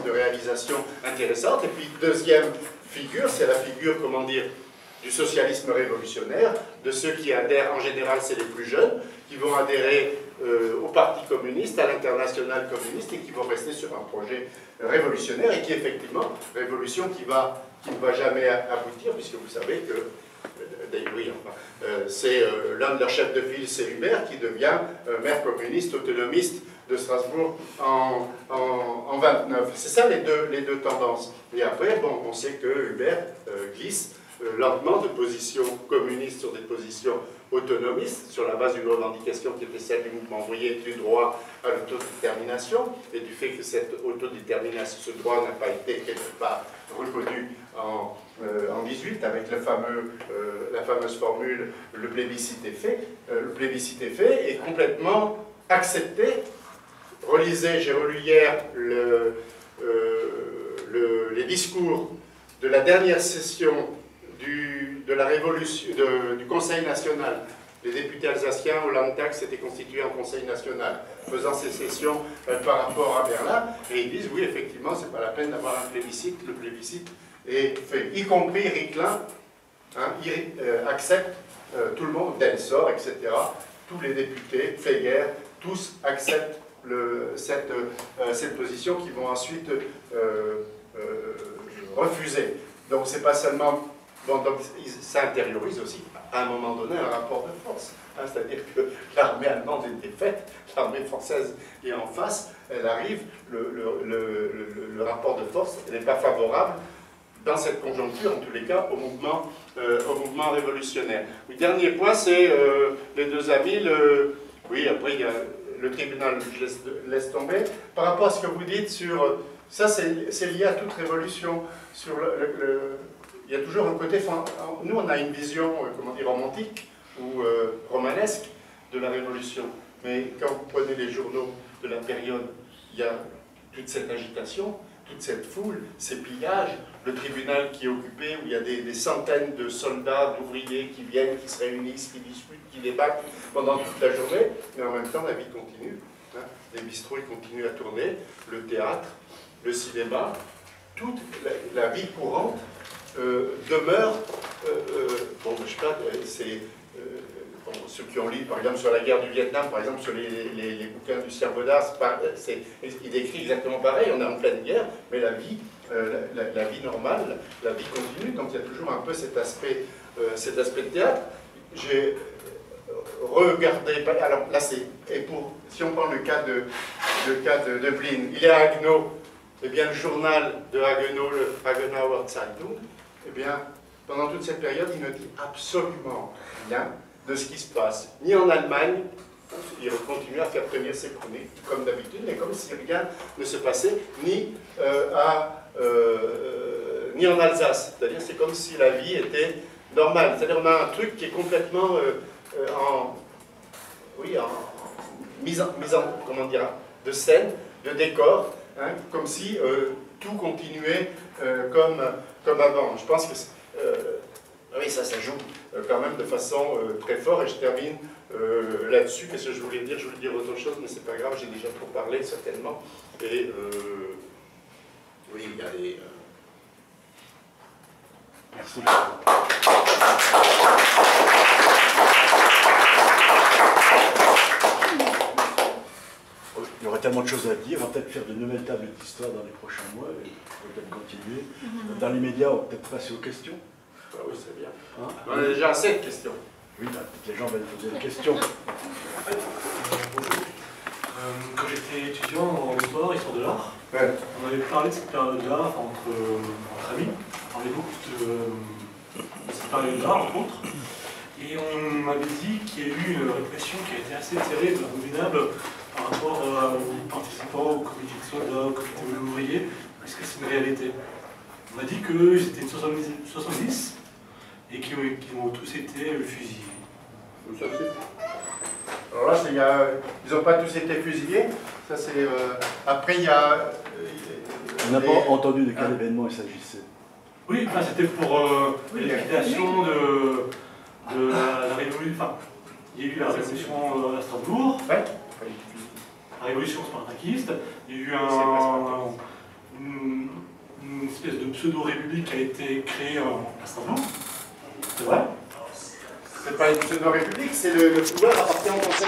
de réalisations intéressantes. Et puis, deuxième figure, c'est la figure, comment dire, du socialisme révolutionnaire, de ceux qui adhèrent, en général, c'est les plus jeunes, qui vont adhérer au Parti communiste, à l'Internationale communiste, et qui vont rester sur un projet révolutionnaire, et qui, effectivement, révolution qui ne va jamais aboutir, puisque vous savez que, oui, enfin, c'est l'un de leurs chefs de file, c'est Hubert, qui devient maire communiste, autonomiste de Strasbourg en 29. C'est ça les deux tendances. Et après, bon, on sait que Hubert glisse lentement de positions communistes sur des positions autonomistes, sur la base d'une revendication qui était celle du mouvement ouvrier du droit à l'autodétermination, et du fait que cette autodétermination, ce droit n'a pas été quelque part reconnu en 18 avec la fameuse formule « le plébiscite est fait ». Le plébiscite est fait et complètement accepté. Relisez, j'ai relu hier les discours de la dernière session de la révolution, du Conseil national. Les députés alsaciens au Landtag s'étaient constitués en Conseil national, faisant ces sessions par rapport à Berlin, et ils disent oui, effectivement, c'est pas la peine d'avoir un plébiscite, le plébiscite est fait, y compris Ricklin, hein, accepte tout le monde, Delsor, etc., tous les députés, Feger, tous acceptent cette position qu'ils vont ensuite refuser. Donc c'est pas seulement... Bon, donc ça intériorise aussi, à un moment donné, un rapport de force. Hein, c'est-à-dire que l'armée allemande est défaite, l'armée française est en face, elle arrive, le rapport de force n'est pas favorable dans cette conjoncture, en tous les cas, au mouvement révolutionnaire. Le dernier point, c'est les deux amis, oui, après il y a le tribunal, je laisse tomber. Par rapport à ce que vous dites sur... Ça, c'est lié à toute révolution, sur il y a toujours un côté... Nous, on a une vision, comment dire, romantique ou romanesque de la Révolution. Mais quand vous prenez les journaux de la période, il y a toute cette agitation, toute cette foule, ces pillages, le tribunal qui est occupé, où il y a des centaines de soldats, d'ouvriers qui viennent, qui se réunissent, qui discutent, qui débattent pendant toute la journée. Mais en même temps, la vie continue. Hein. Les bistrots ils continuent à tourner, le théâtre, le cinéma, toute la vie courante demeure, bon, je sais pas, c'est ceux qui ont lu, par exemple, sur la guerre du Vietnam, par exemple, sur les bouquins du Servodas, il décrit exactement pareil, on est en pleine guerre, mais la vie normale, la vie continue, donc il y a toujours un peu cet aspect de théâtre. J'ai regardé, alors là c'est, si on prend le cas de Blin, il est à Haguenau, eh bien le journal de Haguenau, le Haguenauer Zeitung, eh bien, pendant toute cette période, il ne dit absolument rien de ce qui se passe, ni en Allemagne, il continue à faire tenir ses chroniques, comme d'habitude, mais comme si rien ne se passait, ni en Alsace. C'est-à-dire, c'est comme si la vie était normale. C'est-à-dire, on a un truc qui est complètement mise en comment dire, de scène, de décor, hein, comme si tout continuait comme avant. Je pense que oui, ça joue quand même de façon très forte, et je termine là-dessus. Qu'est-ce que je voulais dire? Je voulais dire autre chose, mais c'est pas grave, j'ai déjà trop parlé, certainement. Et oui, il y a des... Merci. Il y aurait tellement de choses à dire, on va peut-être faire de nouvelles tables d'histoire dans les prochains mois, et on va peut-être continuer. Dans l'immédiat, on va peut-être passer aux questions. Ah oui, c'est bien. Hein? On a déjà assez de questions. Oui, bah, les gens veulent poser des questions. Bonjour. Quand j'étais étudiant en histoire de l'art, Ouais. on avait parlé de cette période-là, entre amis, on parlait beaucoup de cette période-là, entre autres, et on m'avait dit qu'il y a eu une répression qui a été assez terrible, abominable, par rapport aux participants, au comité de soldats, au comité ouvrier. Est-ce que c'est une réalité? On m'a dit qu'ils étaient 70 et qu'ils ont tous été fusillés. Alors là, ils n'ont pas tous été fusillés. Ça, c'est, après, il y a... On n'a pas entendu de quel événement il s'agissait. Oui, enfin, c'était pour l'élimination de la révolution. Enfin, il y a eu la révolution à Strasbourg, Ouais. la révolution spartakiste, il y a eu espèce de pseudo-république qui a été créée à Istanbul. C'est vrai? C'est pas une pseudo-république, c'est le pouvoir appartient au Conseil